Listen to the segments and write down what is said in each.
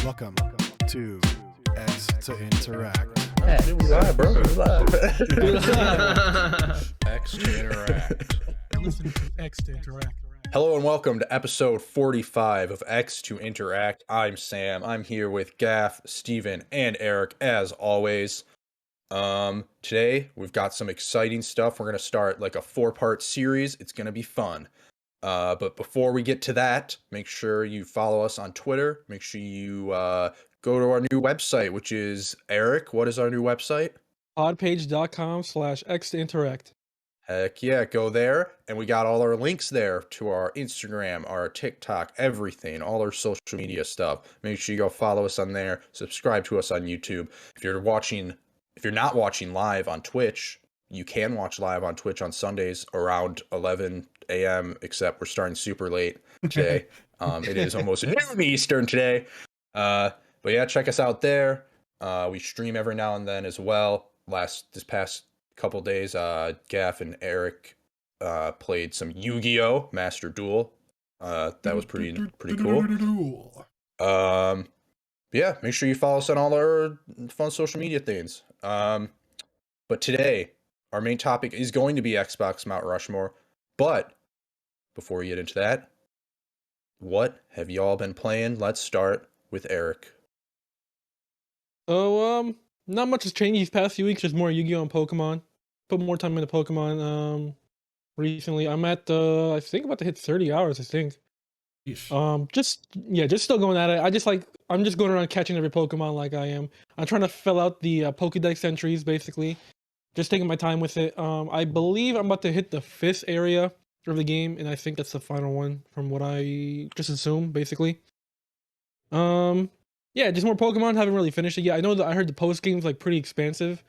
Welcome to X to Interact. Hey, we live, bro. We live. X to Interact. Listen to X to Interact. Hello and welcome to episode 45 of X to Interact. I'm Sam. I'm here with Gaff, Steven, and Eric as always. Today we've got some exciting stuff. We're gonna start like a 4-part series. It's gonna be fun. But before we get to that, make sure you follow us on Twitter. Make sure you go to our new website, which is Eric. What is our new website? Podpage.com/X to Interact. Heck yeah, go there. And we got all our links there to our Instagram, our TikTok, everything, all our social media stuff. Make sure you go follow us on there. Subscribe to us on YouTube. If you're not watching live on Twitch, you can watch live on Twitch on Sundays around 11 a.m., except we're starting super late today. It is almost noon Eastern today. But yeah, check us out there. We stream every now and then as well. This past couple days, Gaff and Eric played some Yu-Gi-Oh! Master Duel. That was pretty cool. Yeah, make sure you follow us on all our fun social media things. But today, our main topic is going to be Xbox Mount Rushmore. But before we get into that, what have y'all been playing? Let's start with Eric. So, not much has changed these past few weeks. Just more Yu-Gi-Oh! And Pokemon. Put more time into Pokemon. Recently, I'm at I think about to hit 30 hours. I think. Yeesh. Just still going at it. I'm just going around catching every Pokemon like I am. I'm trying to fill out the Pokédex entries basically. Just taking my time with it. I believe I'm about to hit the 5th area of the game, and I think that's the final one from what I just assume, basically. Yeah, just more Pokemon. Haven't really finished it yet. I know that I heard the post game's like pretty expansive,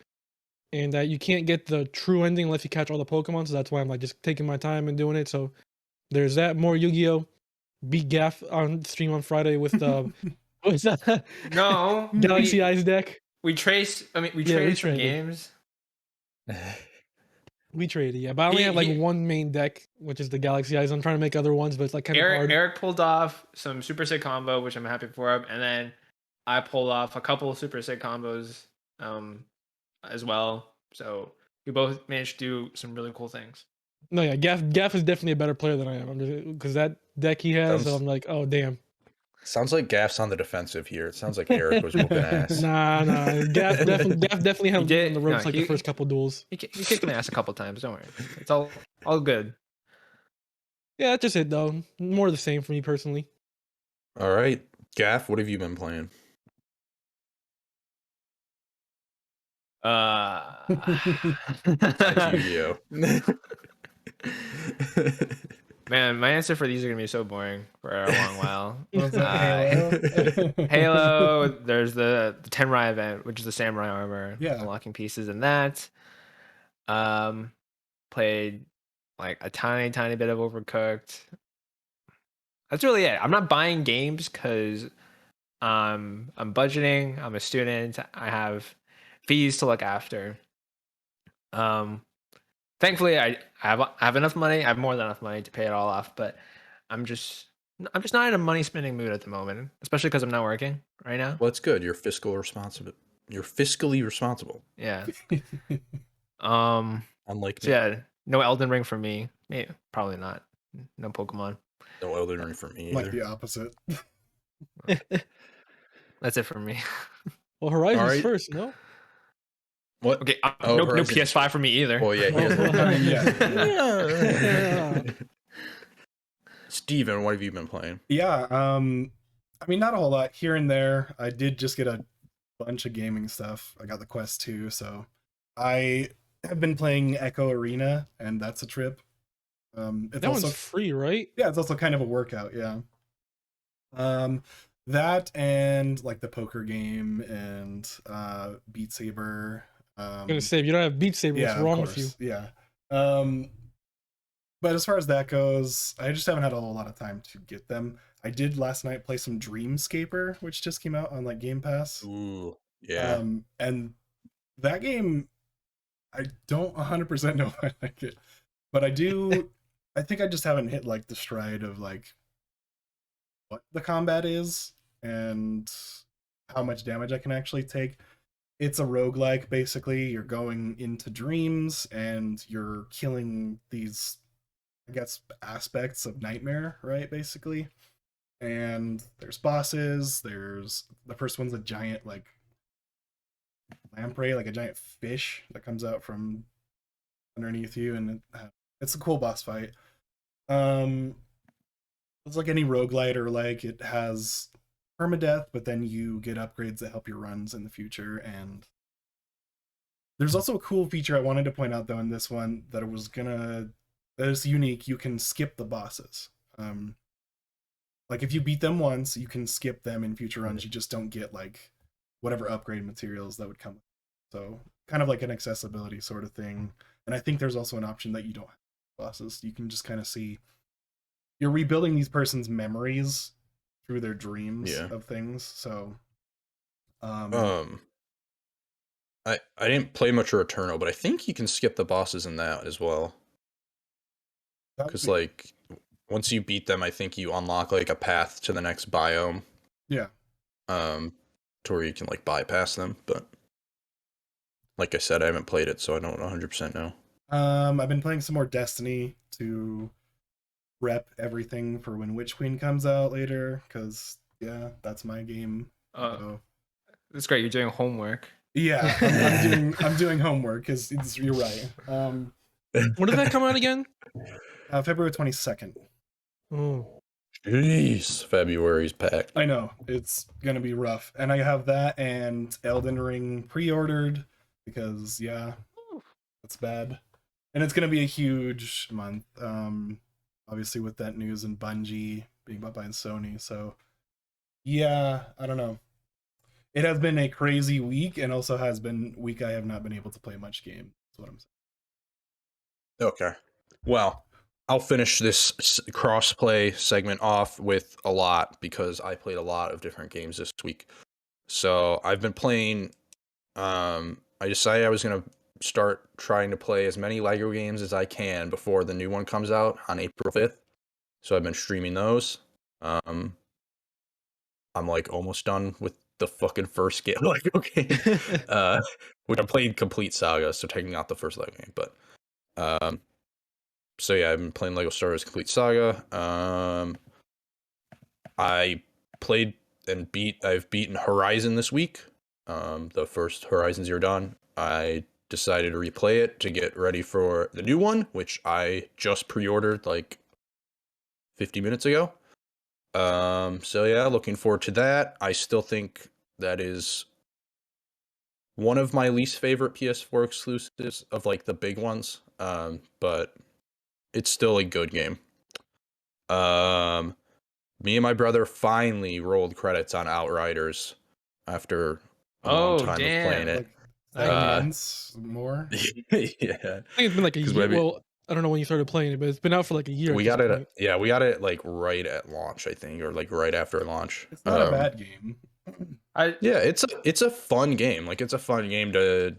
and that you can't get the true ending unless you catch all the Pokemon. So that's why I'm like just taking my time and doing it. So there's that. More Yu-Gi-Oh! Beat Gaff on stream on Friday with what's that? No, Galaxy Eyes deck. we traded we some traded. games. We traded, yeah. But I only have like one main deck, which is the Galaxy Eyes. I'm trying to make other ones, but it's like kind of hard. Eric pulled off some super sick combo, which I'm happy for him, and then I pulled off a couple of super sick combos, as well. So we both managed to do some really cool things. No, yeah, Gaff is definitely a better player than I am. Because that deck he has, I'm like, oh damn. Sounds like Gaff's on the defensive here. It sounds like Eric was whooping ass. Nah. Gaff definitely had him on the ropes the first couple duels. He kicked my ass a couple times. Don't worry, it's all good. Yeah, that's just it though. More of the same for me personally. All right, Gaff, what have you been playing? Yu-Gi-Oh! Man, my answer for these are gonna be so boring for a long while. Halo? Halo. There's the Tenrai event, which is the samurai armor. Yeah. Unlocking pieces in that. Played like a tiny bit of Overcooked. That's really it. I'm not buying games because I'm budgeting. I'm a student. I have fees to look after. Thankfully, I have enough money. I have more than enough money to pay it all off. But I'm just not in a money spending mood at the moment, especially because I'm not working right now. Well, it's good. You're fiscally responsible. Yeah. Unlike So yeah, no Elden Ring for me. Maybe, probably not. No Pokemon. no Elden Ring for me Like either. the opposite. That's it for me. Well, Horizon's Alright. first, no? What? Okay, Oh, no Horizon. PS5 for me either. Well, yeah. Yeah. Steven, what have you been playing? Yeah, I mean, not a whole lot here and there. I did just get a bunch of gaming stuff. I got the Quest 2, so I have been playing Echo Arena, and that's a trip. It's That also one's free, right? yeah, it's also kind of a workout, yeah. That and like the poker game and Beat Saber. I'm gonna say if you don't have Beat Saber, what's of wrong with course, you? Yeah. But as far as that goes, I just haven't had a whole lot of time to get them. I did last night play some Dreamscaper, which just came out on like Game Pass. Ooh, yeah. And that game, I don't 100% know if I like it, but I do. I think I just haven't hit like the stride of like what the combat is. and how much damage I can actually take. It's a roguelike, basically. You're going into dreams and you're killing these, I guess, aspects of nightmare, right? Basically. And there's bosses. There's the first one's a giant like lamprey, like a giant fish that comes out from underneath you, and it's a cool boss fight. Um, it's like any roguelite or like it has permadeath, but then you get upgrades that help your runs in the future. And there's also a cool feature I wanted to point out though in this one that is unique. You can skip the bosses. Like if you beat them once, you can skip them in future runs. You just don't get like whatever upgrade materials that would come. So kind of like an accessibility sort of thing. And I think there's also an option that you don't have bosses. You can just kind of see you're rebuilding these person's memories through their dreams of things. So I didn't play much of Returnal, but I think you can skip the bosses in that as well. Because like once you beat them, I think you unlock like a path to the next biome. Yeah. To where you can like bypass them, but like I said, I haven't played it, so I don't 100% know. I've been playing some more Destiny to rep everything for when Witch Queen comes out later, because yeah, that's my game. So. That's great. You're doing homework. Yeah, I'm doing homework because you're right. When does that come out again? February 22nd. Oh, Jeez, February's packed. I know it's gonna be rough, and I have that and Elden Ring pre-ordered because yeah, that's bad, and it's gonna be a huge month. Obviously with that news and Bungie being bought by Sony, so yeah, I don't know. It has been a crazy week, and also has been week I have not been able to play much game. That's what I'm saying. Okay. Well, I'll finish this crossplay segment off with a lot because I played a lot of different games this week. So I've been playing. I decided I was gonna start trying to play as many Lego games as I can before the new one comes out on April 5th. So I've been streaming those. I'm like almost done with the fucking first game Lego game, which I played Complete Saga, so taking out the first Lego game. But so yeah, I've been playing Lego Star Wars Complete Saga. I played and I've beaten Horizon this week. The first Horizon Zero Dawn. I decided to replay it to get ready for the new one, which I just pre-ordered like 50 minutes ago. So yeah, looking forward to that. I still think that is one of my least favorite PS4 exclusives of like the big ones. But it's still a good game. Me and my brother finally rolled credits on Outriders after a long time of playing it. Like 7 months more. Yeah, I think it's been like a year. Well, I don't know when you started playing it, but it's been out for like a year. We got it. Yeah, we got it like right at launch, I think, or like right after launch. It's not a bad game. Yeah, it's a fun game. Like it's a fun game to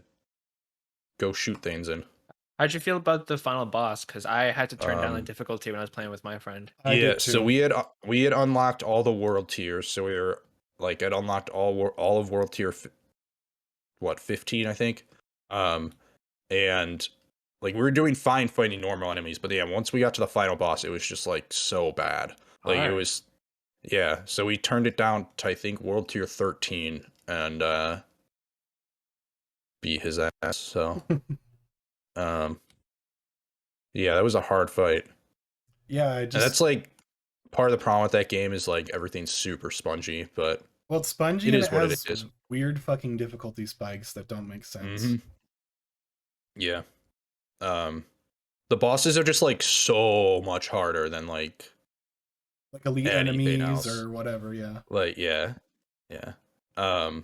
go shoot things in. How'd you feel about the final boss? Because I had to turn down the difficulty when I was playing with my friend. Yeah, so we had unlocked all the world tiers. So we were like, I'd unlocked all of world tier, 15, I think. And like we were doing fine fighting normal enemies, but yeah, once we got to the final boss, it was just like so bad. Like it was, yeah. So we turned it down to I think world tier 13 and beat his ass. So. Yeah, that was a hard fight. Yeah, and that's like part of the problem with that game is like everything's super spongy, but well, it's spongy. It is what it is. Weird fucking difficulty spikes that don't make sense. Mm-hmm. Yeah. The bosses are just like so much harder than like elite enemies or whatever. Yeah. Like yeah. But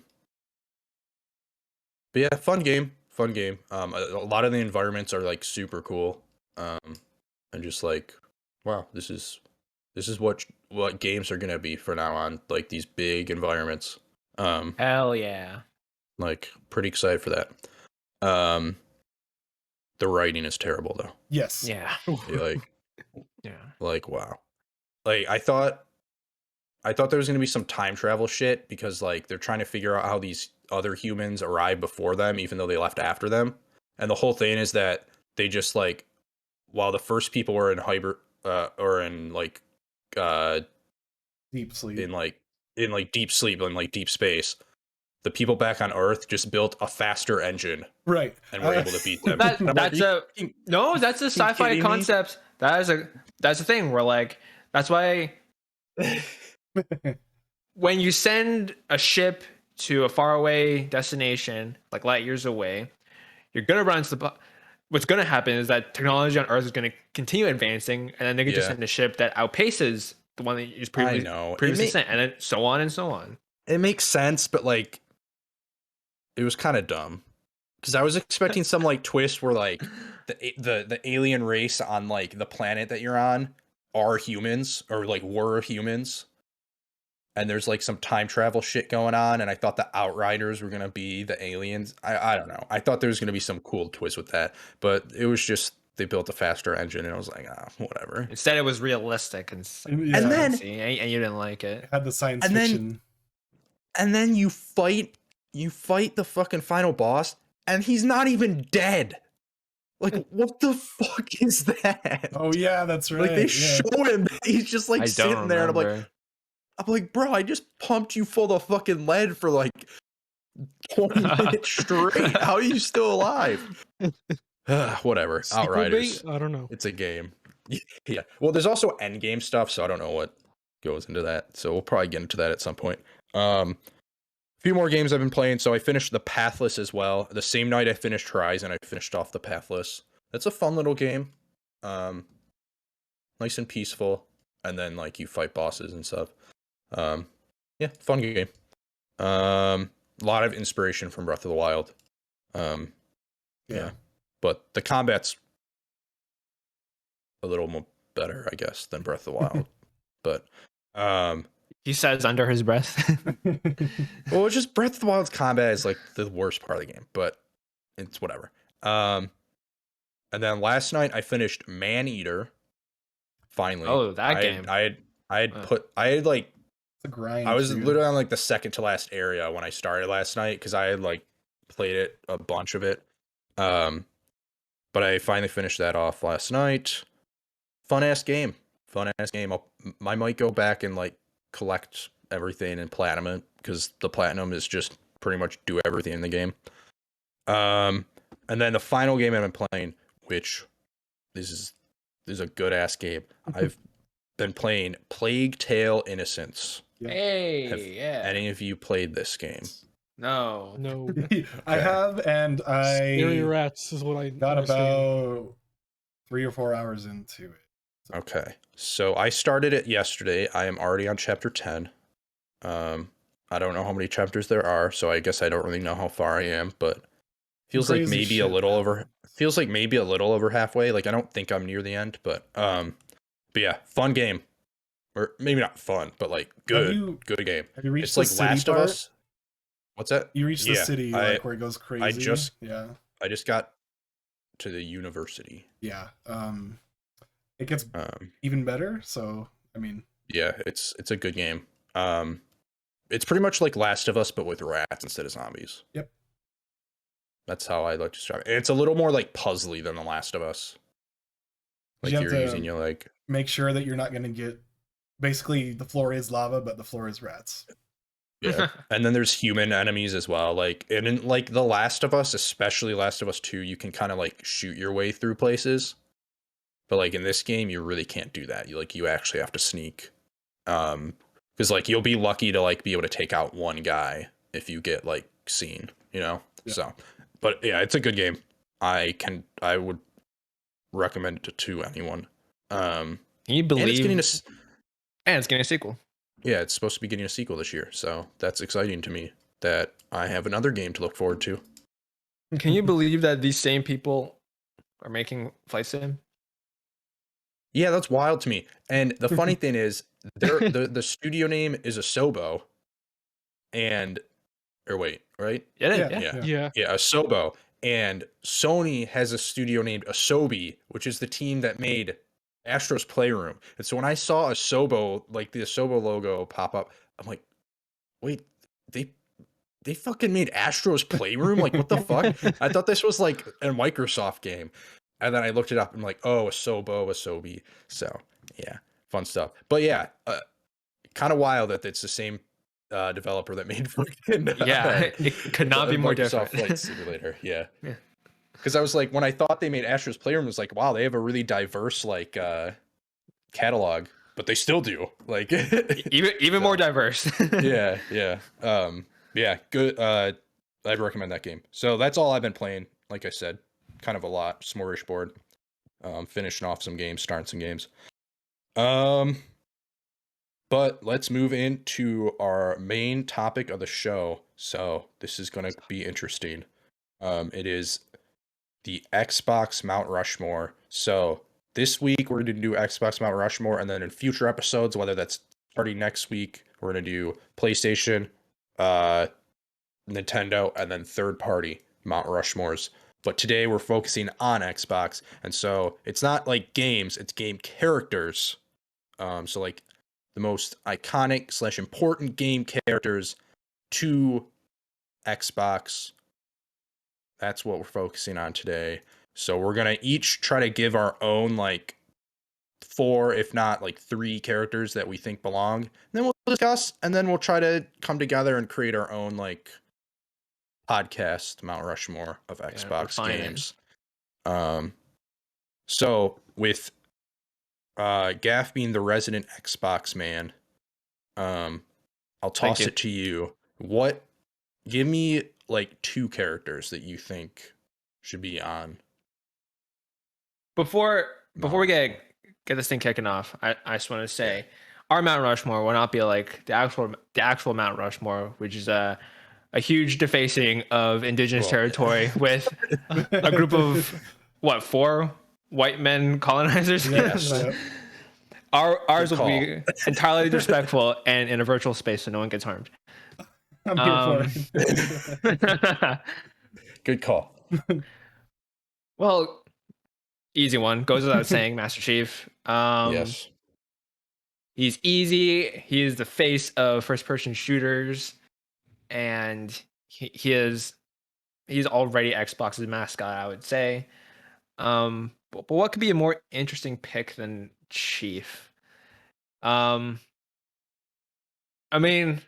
yeah, fun game. A lot of the environments are like super cool. And just like, wow, this is what games are gonna be from now on. Like these big environments. Hell yeah. Like pretty excited for that. The writing is terrible though. Yes. Yeah. Like yeah. Like wow. Like I thought I thought there was gonna be some time travel shit because like they're trying to figure out how these other humans arrived before them, even though they left after them. And the whole thing is that they just like while the first people were in or in like Deep sleep. in like deep sleep in like deep space, the people back on Earth just built a faster engine Right. and were able to beat them. That, And I'm like, that's a no. That's a sci-fi kidding me? concept. That's a thing where like that's why when you send a ship to a faraway destination, like light years away, you're gonna run into what's gonna happen is that technology on Earth is gonna continue advancing, and then they can just Yeah. send a ship that outpaces the one that you just I know. previously sent, and then so on and so on. It makes sense, but like it was kind of dumb because I was expecting some like twist where like the alien race on like the planet that you're on are humans or like were humans, and there's like some time travel shit going on, and I thought the Outriders were gonna be the aliens. I don't know. I thought there was gonna be some cool twist with that, but it was just they built a faster engine, and I was like, whatever. Instead, it was realistic and Yeah. And then- fancy, and you didn't like it. It had the science And then- fiction. And then you fight the fucking final boss, and he's not even dead. Like, what the fuck is that? Oh yeah, that's right. Like they yeah. show him, that he's just like I sitting don't there, and remember. I'm like, bro, I just pumped you full of fucking lead for like 20 minutes straight. How are you still alive? Whatever. Sequel Outriders. bait? I don't know. It's a game. Yeah. Well, there's also end game stuff, so I don't know what goes into that. So we'll probably get into that at some point. A few more games I've been playing. So I finished the Pathless as well. The same night I finished Horizon, I finished off the Pathless. That's a fun little game. Nice and peaceful. And then like you fight bosses and stuff. Yeah, fun game. A lot of inspiration from Breath of the Wild. Yeah. But the combat's a little more better, I guess, than Breath of the Wild. But He says under his breath. well, it's just Breath of the Wild's combat is like the worst part of the game, but it's whatever. And then last night I finished Maneater. Finally. Oh, that game. I had like It's a grind. I was dude. literally on like the second to last area when I started last night because I had like played it a bunch of it. But I finally finished that off last night. Fun ass game. I might go back and like collect everything and platinum it because the platinum is just pretty much do everything in the game. And then the final game I've been playing, which this is a good ass game. I've been playing Plague Tale Innocence. Hey, Have yeah. any of you played this game? No. No. I have, and Scary I rats is what I got understand. about 3 or 4 hours into it. Okay. So I started it yesterday. I am already on chapter 10. I don't know how many chapters there are, so I guess I don't really know how far I am, but feels like Crazy maybe shit a little happened. over halfway. Like I don't think I'm near the end, but yeah, fun game. Or maybe not fun, but like good game. Have you reached It's the like city Last part? of Us. What's that? You reached the Yeah, city like where it goes crazy. I just yeah. got to the university. Yeah. It gets even better. So I mean, Yeah, it's a good game. It's pretty much like Last of Us, but with rats instead of zombies. Yep. That's how I like to describe it. And it's a little more like puzzly than The Last of Us. Like You have you're to using your like make sure that you're not going to get. Basically, the floor is lava, but the floor is rats. yeah. And then there's human enemies as well. Like and in like The Last of Us, especially Last of Us 2, you can kind of like shoot your way through places. But like in this game, you really can't do that. You actually have to sneak. Because like you'll be lucky to like be able to take out one guy if you get like seen, you know? Yeah. So but yeah, it's a good game. I would recommend it to anyone. Can you And believe? it's getting a sequel. yeah, it's supposed to be getting a sequel this year, so that's exciting to me that I have another game to look forward to. Can you believe that these same people are making Flight Sim? Yeah, that's wild to me. And the funny thing is, the studio name is Asobo, right? Yeah. Yeah. Yeah, Asobo. And Sony has a studio named Asobi, which is the team that made Astro's Playroom. And so when I saw Asobo, like the Asobo logo pop up, I'm like, wait, they fucking made Astro's Playroom? Like, what the fuck? I thought this was like a Microsoft game. And then I looked it up and I'm like, oh, Asobi. So yeah, fun stuff. But yeah, kind of wild that it's the same developer that made fucking it could not be more Microsoft different. Flight Simulator. Yeah. Yeah. Because I was like, when I thought they made Astro's Playroom, I was like, wow, they have a really diverse like catalog, but they still do. Like even more diverse. yeah. Yeah, good. I'd recommend that game. So that's all I've been playing. Like I said, kind of a lot. Smorgasbord. Finishing off some games, starting some games. But let's move into our main topic of the show. So this is going to be interesting. It is the Xbox Mount Rushmore. So this week we're going to do Xbox Mount Rushmore, and then in future episodes, whether that's starting next week, we're going to do PlayStation, Nintendo, and then third party Mount Rushmores. But today we're focusing on Xbox, and so it's not like games, it's game characters. So like the most iconic / important game characters to Xbox. That's what we're focusing on today. So we're gonna each try to give our own like 4, if not like 3 characters that we think belong. And then we'll discuss, and then we'll try to come together and create our own like podcast Mount Rushmore of Xbox games. So with Gaff being the resident Xbox man, I'll toss it to you. Give me like 2 characters that you think should be on. Before we get this thing kicking off, I just want to say our Mount Rushmore will not be like the actual Mount Rushmore, which is a huge defacing of indigenous territory with a group of 4 white men colonizers. Yes. Ours will be entirely disrespectful and in a virtual space, so no one gets harmed. I'm here for it. Good call. Well, easy one goes without saying. Master Chief. Yes. He's easy. He is the face of first-person shooters, and he's already Xbox's mascot, I would say. But what could be a more interesting pick than Chief? I mean,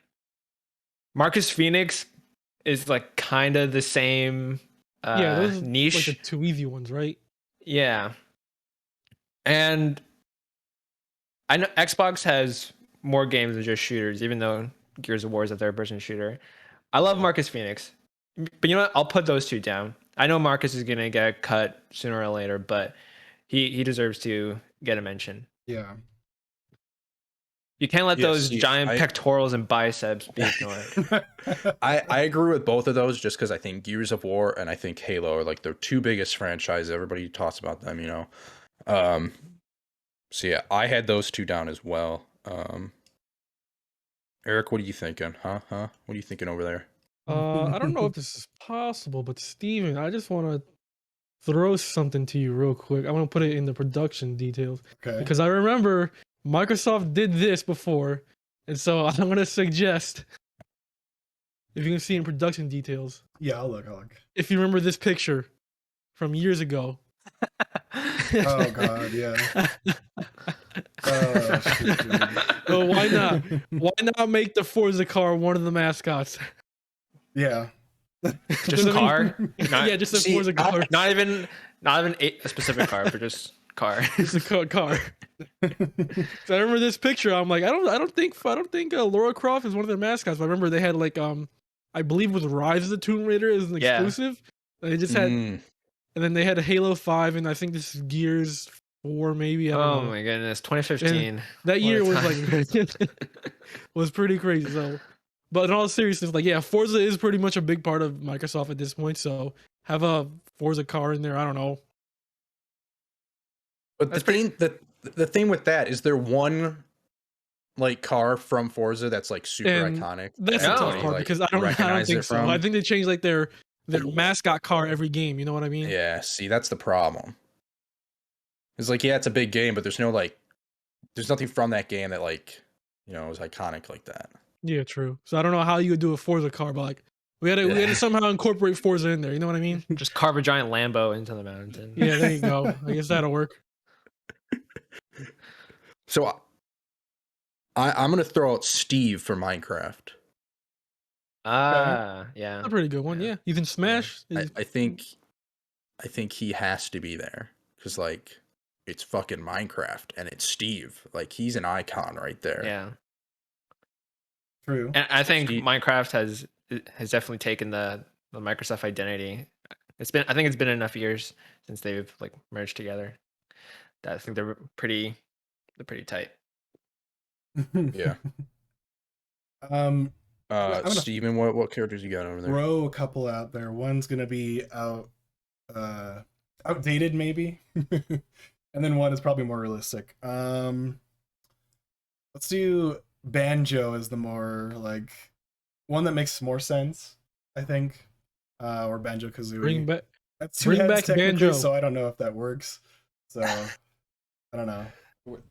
Marcus Phoenix is like kind of the same those niche. like the 2 easy ones, right? Yeah. And I know Xbox has more games than just shooters, even though Gears of War is a third-person shooter. I love Marcus Phoenix. But you know what? I'll put those 2 down. I know Marcus is going to get cut sooner or later, but he deserves to get a mention. Yeah. You can't let those giant pectorals and biceps be ignored. I agree with both of those just because I think Gears of War and I think Halo are like the 2 biggest franchises. Everybody talks about them, you know. So yeah, I had those 2 down as well. Eric, what are you thinking? Huh? What are you thinking over there? I don't know if this is possible, but Steven, I just want to throw something to you real quick. I want to put it in the production details. Okay. Because I remember Microsoft did this before, and so I'm going to suggest, if you can see in production details. Yeah, I'll look. If you remember this picture from years ago. Oh god, yeah. Well, why not? Why not make the Forza car one of the mascots? Yeah. Just a car? Yeah, just a Forza car. Not even a specific car, but just car. Just a car. So I remember this picture. I'm like, I don't think Lara Croft is one of their mascots. But I remember they had like I believe it was Rise of the Tomb Raider as an exclusive. And they just had, and then they had a Halo 5, and I think this is Gears 4 maybe. I don't know. My goodness, 2015. And that year was like was pretty crazy. So, but in all seriousness, like Forza is pretty much a big part of Microsoft at this point. So have a Forza car in there. I don't know. But the thing with that is there one like car from Forza that's like super iconic. That's a tough part because I don't think so. I think they change like their mascot car every game. You know what I mean? Yeah. See, that's the problem. It's like, yeah, it's a big game, but there's nothing from that game that is iconic like that. Yeah, true. So I don't know how you would do a Forza car, but like we had to somehow incorporate Forza in there. You know what I mean? Just carve a giant Lambo into the mountain. Yeah, there you go. I guess that'll work. So I'm gonna throw out Steve for Minecraft. Yeah. That's a pretty good one. Yeah, you can smash. I think he has to be there because like it's fucking Minecraft and it's Steve. Like he's an icon right there. Yeah. True. And I think Steve- Minecraft has definitely taken the Microsoft identity. I think it's been enough years since they've like merged together that I think they're pretty tight. Yeah. I'm gonna Steven, what characters you got over there? throw a couple out there. One's gonna be outdated maybe, and then one is probably more realistic. Let's do Banjo as the more like one that makes more sense, I think. Or Banjo Kazooie. Bring back. That's two bring heads back technically, Banjo. so I don't know if that works. So I don't know.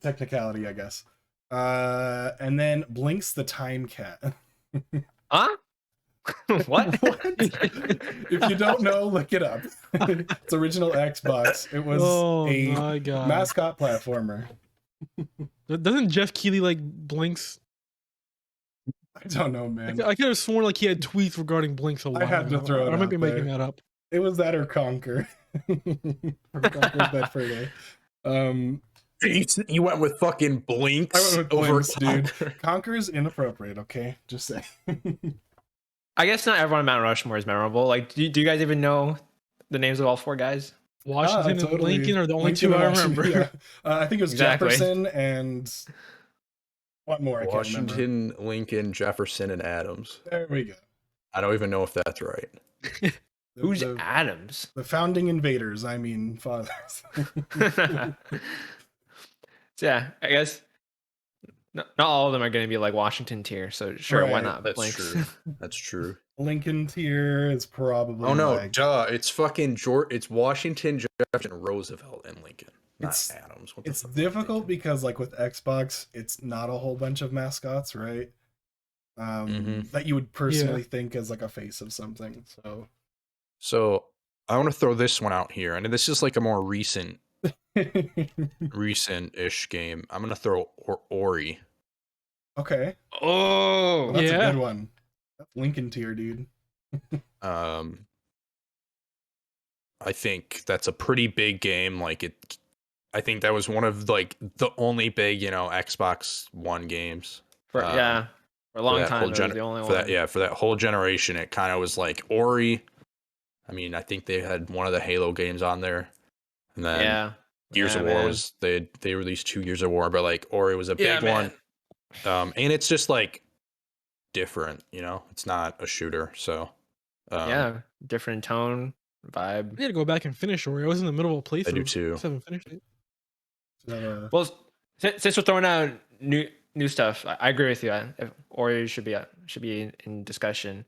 Technicality, I guess. And then Blinks the Time Cat. Huh? What? If you don't know, look it up. It's original Xbox. It was a my god! mascot platformer. Doesn't Jeff Keighley like Blinks? I don't know, man. I could have sworn like he had tweets regarding Blinks a while. I had to ago. throw it I might out be making there. that up. It was that or Conquer. Or Conquer's Bedford Day. You went with fucking Blinks. I went with Blinks, dude. Conquer. Conquer is inappropriate, okay? Just say. I guess not everyone on Mount Rushmore is memorable. Like, do you guys even know the names of all four guys? Washington and Lincoln are the only two I remember. Yeah. I think it was Exactly. Jefferson and what more? I can't remember. Washington, Lincoln, Jefferson, and Adams. There we go. I don't even know if that's right. Who's the Adams? founding invaders? I mean, fathers. So yeah, I guess not all of them are going to be like Washington tier. So sure, why Right, not? That's Blinks? true. That's true. Lincoln tier is probably. Oh no, like, duh! It's fucking It's Washington, Jefferson, Roosevelt, and Lincoln. Not It's- Adams. What the it's fuck am I difficult thinking? because like with Xbox, it's not a whole bunch of mascots, right? That you would personally think as like a face of something. So So I want to throw this one out here, and this is like a more recent-ish game. I'm gonna throw Ori. Okay, Oh, well, that's Yeah. a good one. That's Lincoln tier, dude. I think that's a pretty big game. I think that was one of like the only big, Xbox One games. for a long that time, whole it was the only for one. that for that whole generation. It kind of was like Ori. I mean, I think they had one of the Halo games on there, and then Yeah, Gears Yeah, of War man. was they released 2 Gears of War, but like Ori was a Yeah, big man. one. And it's just like different, it's not a shooter, so yeah, different tone, I vibe. need to go back and finish Ori. I was in the middle of a playthrough. I do too. Just haven't finished it. Well, since we're throwing out new stuff, I agree with you. If Ori should be in discussion.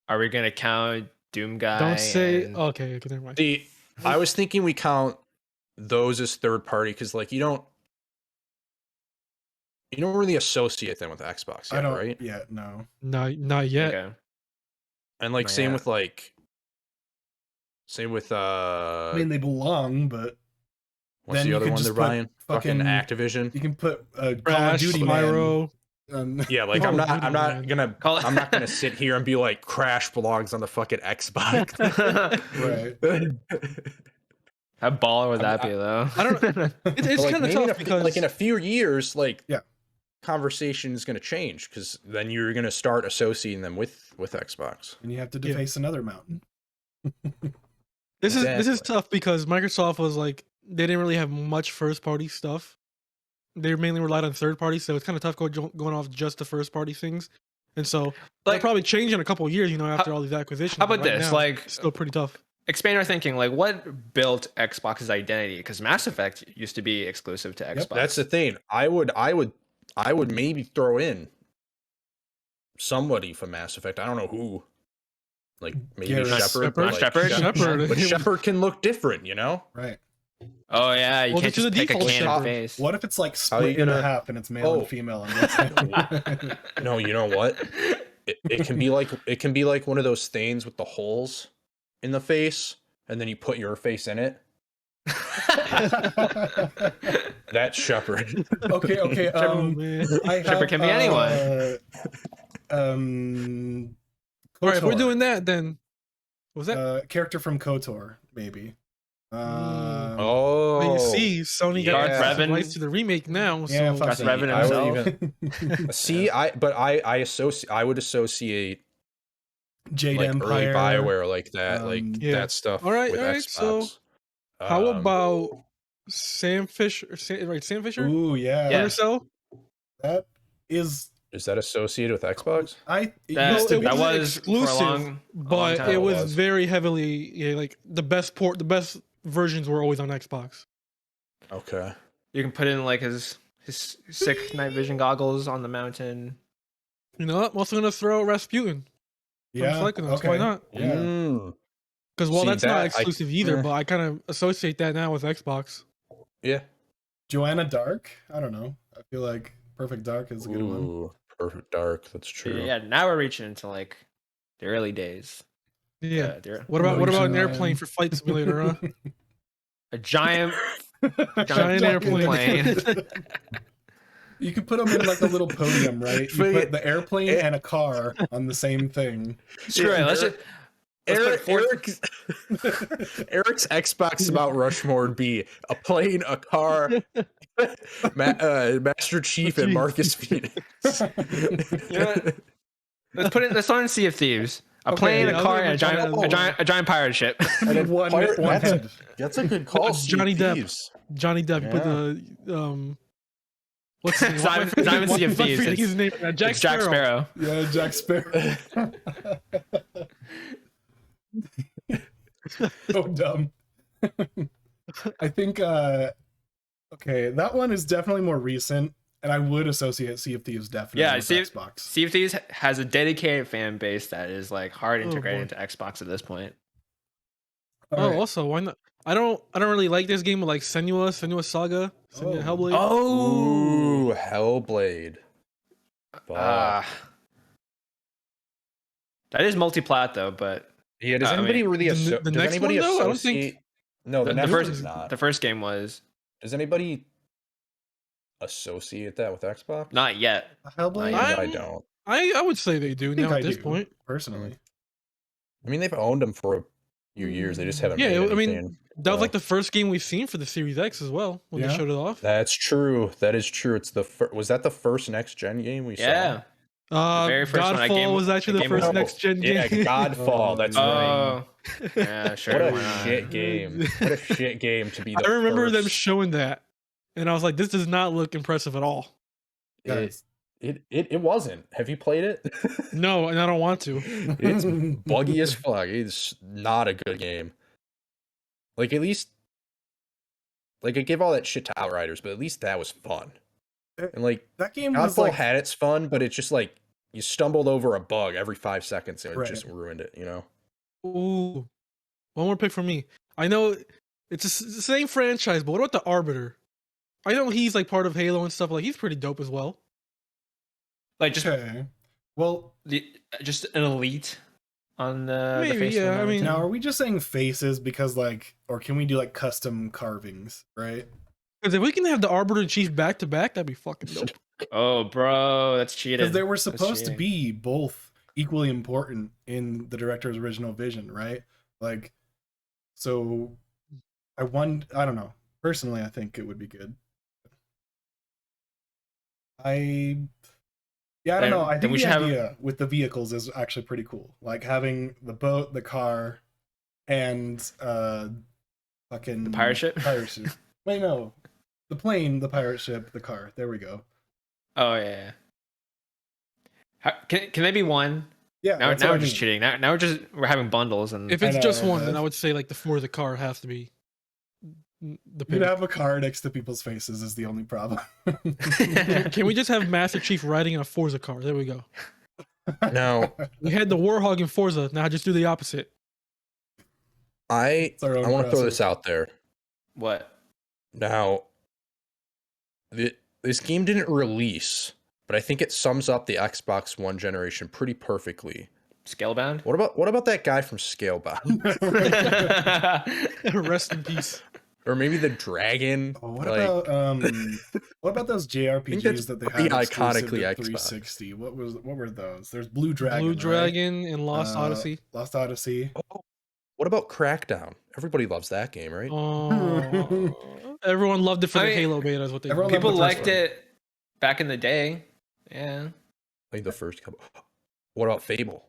Are we gonna count Doom Guy? Don't say. and- Okay, never mind. the I was thinking we count those as third party because like you don't really associate them with Xbox yet, I don't. right? Yeah, no. Not yet. Okay. And like Not same yet. with I mean, they belong, but what's then the you other could one just they're put buying? Fucking fucking- Activision. you can put Call of Crash, Duty Man. Spyro. Yeah, like Call I'm of not Duty, I'm not man. gonna Call- I'm not gonna sit here and be like Crash belongs on the fucking Xbox. Right. How baller would that I- be, though? I don't- It's Like, kind of maybe tough because like in a few years, like Yeah. conversation is gonna change because then you're gonna start associating them with Xbox. And you have to Yeah. deface another mountain. this is Exactly. tough because Microsoft was like they didn't really have much first party stuff. They mainly relied on third party, so it's kind of tough going off just the first party things. And so that'll probably change in a couple of years, after all these acquisitions. how but about right this? now, Like- it's still pretty tough. Expand our thinking. Like, what built Xbox's identity? Because Mass Effect used to be exclusive to Xbox. That's the thing. I would maybe throw in somebody from Mass Effect. I don't know who. Like maybe Garrus. Shepard. Shepard? Like, Shepard? Shepard. But Shepard can look different, Right. Oh yeah, you Well, can't just do just the pick a default candid shot. face. What if it's like How are you split in gonna- half and it's male Oh. and female? And that's No, you know what? It can be like one of those stains with the holes in the face, and then you put your face in it. That's Shepherd. okay. Oh man. I have, Shepard can be anyone. All right, if we're KOTOR, doing that, then was that? character from KOTOR, maybe. Oh, You see, Sony got Darth exclusive Revan. rights to the remake now. Yeah, So fuck Darth that. Revan I would himself. even see. I would associate Jade like early Empire. BioWare like that, like Yeah. that stuff. All right, with all right, Xbox. so how Um, about Sam Fisher? Sam Fisher? Ooh, yeah. Yeah. Cell? That is. is that associated with Xbox? It That, used to it be. that wasn't was exclusive, for a long But time. it It was was. very heavily like the best versions were always on Xbox. Okay. You can put in like his sick night vision goggles on the mountain. You know what? I'm also gonna throw Rasputin. Yeah. Psychonauts, Okay. why not? Yeah. Mm, Because while See, that's not that I- exclusive either, eh. but I kind of associate that now with Xbox. yeah. Joanna Dark. I don't know. I feel like Perfect Dark is a good one. Ooh, Perfect Dark. That's true. Yeah, now we're reaching into like the early days. Yeah. They're- What about an Norwegian airplane Lion. for Flight Simulator? Huh? a giant Giant airplane. plane. You could put them in like a little podium, right? You But- put the airplane and a car on the same thing. Screw it. Let's just Eric, put Eric's, Eric's Xbox Mount Rushmore would be a plane, a car, Master Chief, and Chief. Marcus Phoenix. You know what? Let's throw in Sea of Thieves. A Okay, plane, yeah, a car, I was and gonna put that a giant pirate ship. And then one pirate- one that's, head. that's a good call. Sea of Johnny Depp. Thieves. Johnny Depp. You put the what's his name? It's not even Sea of Why am I Thieves, forgetting it's- his name? Jack It's Jack Sparrow. Sparrow. Yeah, Jack Sparrow. So dumb. I think okay, that one is definitely more recent, and I would associate Sea of Thieves definitely Yeah, with Sea Xbox. Sea of Thieves has a dedicated fan base that is like hard Oh, integrated boy. into Xbox at this point. All right. Also, why not? I don't really like this game with like Senua Saga, Senua Oh. Hellblade. Ooh, Hellblade. Fuck. That is multi-plat though, but Yeah, does I anybody mean, really the does next anybody one, though? I don't think- associate? No, the the next first- one is not. the first game was Does anybody associate that with Xbox? not yet. Hellblade. I- I don't. I would say they do think now I at this do, point. personally. I mean, they've owned them for a few years. They just haven't. Yeah, made I mean, anything. that was so. like the first game we've seen for the Series X as well when they Yeah. showed it off. That's true. That is true. It's the was that the first next gen game we Yeah. saw? very first one, I Godfall game- was actually I the game first Oh, next gen game. Yeah, Godfall. That's right. Oh, yeah, sure. What why a not? shit game! What a shit game to be. The I remember them first. showing that, and I was like, "This does not look impressive at all." Guys. It wasn't. Have you played it? No, and I don't want to. It's buggy as fuck. It's not a good game. Like at least, like I give all that shit to Outriders, but at least that was fun. And like That game was Godfall like had its fun, but it's just like you stumbled over a bug every 5 seconds and it Right. just ruined it. You know. Ooh, one more pick for me. I know it's the same franchise, but what about the Arbiter? I know he's like part of Halo and stuff. Like he's pretty dope as well. Like just okay. Well, just an elite on the Maybe, face of the yeah, I mountain. mean- now are we just saying faces because like, or can we do like custom carvings, right? Because if we can have the Arbiter and Chief back to back, that'd be fucking dope. Oh, bro, that's cheating. Because they were That's supposed to cheating. be both equally important in the director's original vision, right? Like, so I don't know. Personally, I think it would be good. I don't know. I Then think we the should have- idea with the vehicles is actually pretty cool. Like having the boat, the car, and fucking The pirate ship? Pirate ship. Wait, no. The plane, the pirate ship, the car. There we go. Oh yeah. Can they be one? Yeah. Now that's what we're I just mean. cheating. Now we're having bundles and If I it's know, just one, right? then I would say like the Forza car has to be the You'd pick. have a car next to people's faces is the only problem. Can we just have Master Chief riding a Forza car? There we go. Now We had the Warhog in Forza. Now just do the opposite. I It's our own want to throw crossover. this out there. what? Now, this game didn't release, but I think it sums up the Xbox One generation pretty perfectly. Scalebound. What about that guy from Scalebound? Rest in peace. Or maybe the dragon? Oh, what about those that's JRPGs that they pretty had exclusive iconically to Xbox. 360? What were those? There's Blue Dragon. Blue right? Dragon and Lost Odyssey. Lost Odyssey. Oh, what about Crackdown? Everybody loves that game, right? Oh, everyone loved it for I the mean, Halo beta. Is what they everyone did. loved People the first liked one. it back in the day. Yeah. Like the first couple. What about Fable?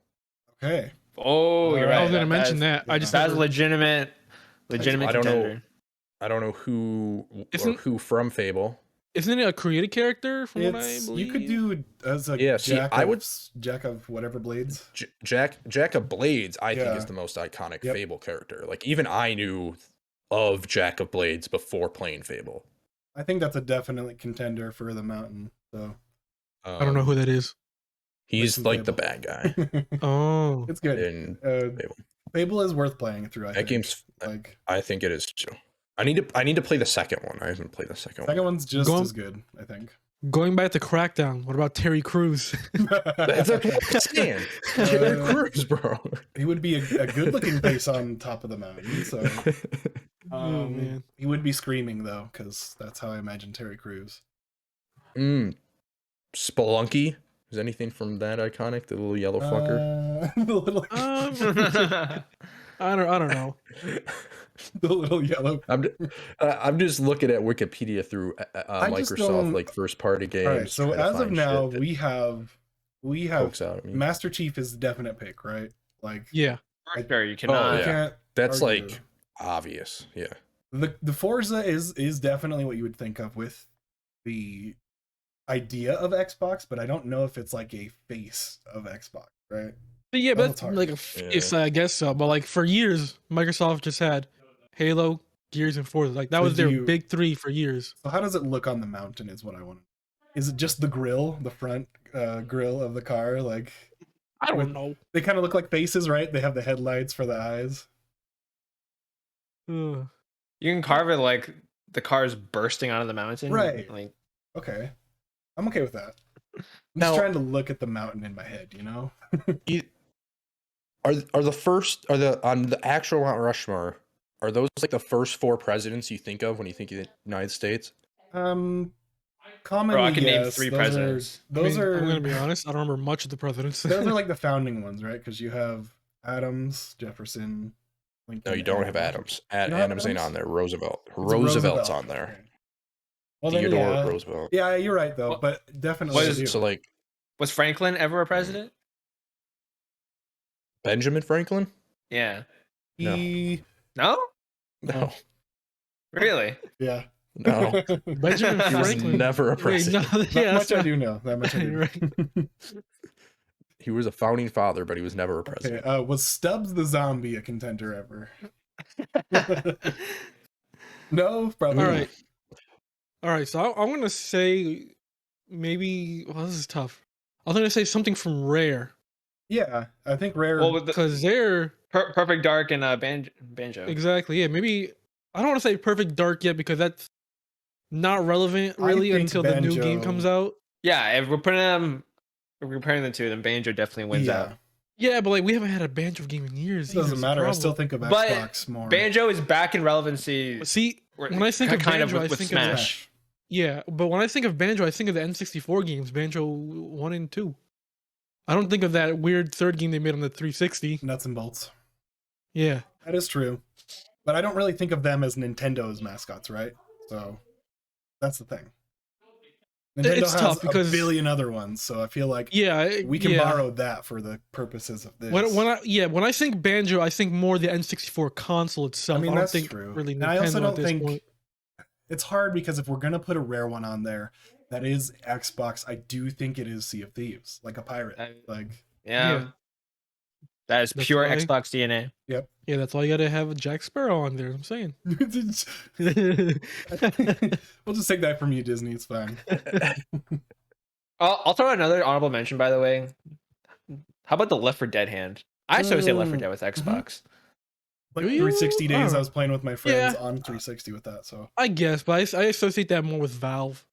Okay. Oh, you're I right. I was gonna mention that. I just That's never- legitimate I don't know. contender. I don't know who Isn't- who from Fable. Isn't it a created character from what I It's believe? you could do as a Yeah, see, jack of whatever blades. Jack of Blades, I think, Yeah. is the most iconic Yep. Fable character. Like, even I knew of Jack of Blades before playing Fable. I think that's a definite contender for the mountain. So I don't know who that is. He's Listen, like the Fable. bad guy. Oh, it's good. in Fable. Fable is worth playing through. I that think. game's. Like I think it is too. I need to play the second one. I haven't played the second second one's just Go on. as good. I think. going back to Crackdown. What about Terry Crews? That's what I'm saying. Terry Crews, bro. He would be a good-looking face on top of the mountain. So Oh, man. he would be screaming though, because that's how I imagine Terry Crews. Spelunky. Is anything from that iconic? The little yellow fucker. The little, I don't know. the little yellow. I'm just looking at Wikipedia through I just Microsoft don't- like first party games. All right. So trying to as of find now, shit that we have pokes out at me. Master Chief is the definite pick, right? Like Yeah. Sure, you Oh, cannot. I yeah. can't That's argue. like obvious. Yeah. The Forza is definitely what you would think of with the idea of Xbox, but I don't know if it's like a face of Xbox, right? But yeah, Well, but it's hard. like it's I guess so. But like for years, Microsoft just had Halo, Gears, and Forza. Like that So was their do you- big three for years. So how does it look on the mountain? Is what I want. Is it just the grill, the front grill of the car? Like I don't With- know. they kind of look like faces, right? They have the headlights for the eyes. Ugh. You can carve it like the car's bursting out of the mountain. Right. Like Okay, I'm okay with that. I'm Now- just trying to look at the mountain in my head, you know. Are the on the actual Mount Rushmore? Are those like the first 4 presidents you think of when you think of the United States? Commonly, Bro, I can name yes, 3 those presidents. Those I mean, I'm are gonna be honest. I don't remember much of the presidents. those are like the founding ones, right? Because you have Adams, Jefferson, Lincoln. No, you don't and have Washington. Adams. You don't have Adams ain't Adams? on there. Roosevelt. It's Roosevelt's on there. Okay. Well, then, Theodore yeah. Roosevelt. Yeah, you're right though, What- but definitely. what I is- do. So like Was Franklin ever a president? Benjamin Franklin? Yeah. he, No? No, Really? yeah. no. Benjamin He was Franklin. never a Wait, no, president. That yeah, that's much I not- do know. That much I do. Right. He was a founding father, but he was never a Okay, president. was Stubbs the zombie a contender ever? No, probably. All not. right. All right. So I'm gonna say maybe. Well, this is tough. I'm gonna say something from Rare Yeah, I think Rare. Well, with the because they're Perfect Dark and Banjo. exactly yeah. Maybe I don't want to say Perfect Dark yet because that's not relevant I really think until the new game Banjo- comes out. Yeah, if we're putting them, if we're comparing the two, then Banjo definitely wins yeah, out. Yeah, but like we haven't had a Banjo game in years. it doesn't either, matter. I so still think of But Xbox more. Banjo is back in relevancy. See, when I think of kind Banjo, I with think Smash. yeah, but when I think of Banjo, I think of the N64 games, Banjo 1 and 2. I don't think of that weird third game they made on the 360. Nuts and bolts. Yeah. That is true, but I don't really think of them as Nintendo's mascots, right? So that's the thing. Nintendo It's has tough because- a billion other ones, so I feel like Yeah, we can yeah. borrow that for the purposes of this. When I think Banjo, I think more the N64 console itself. I mean, don't that's think true. really And I also Nintendo don't at this think point. it's hard because if we're gonna put a Rare one on there, that is Xbox. I do think it is Sea of Thieves, like a pirate. Like Yeah. Yeah. That is That's pure why- Xbox DNA. Yeah, that's why you gotta have Jack Sparrow on there. I'm saying. we'll just take that from you, Disney. It's fine. I'll throw another honorable mention, by the way. How about the Left 4 Dead hand? I associate Left 4 Dead with Xbox. Like Do you? 360 I days, don't I know. was playing with my friends Yeah. on 360 with that. So I guess, but I associate that more with Valve.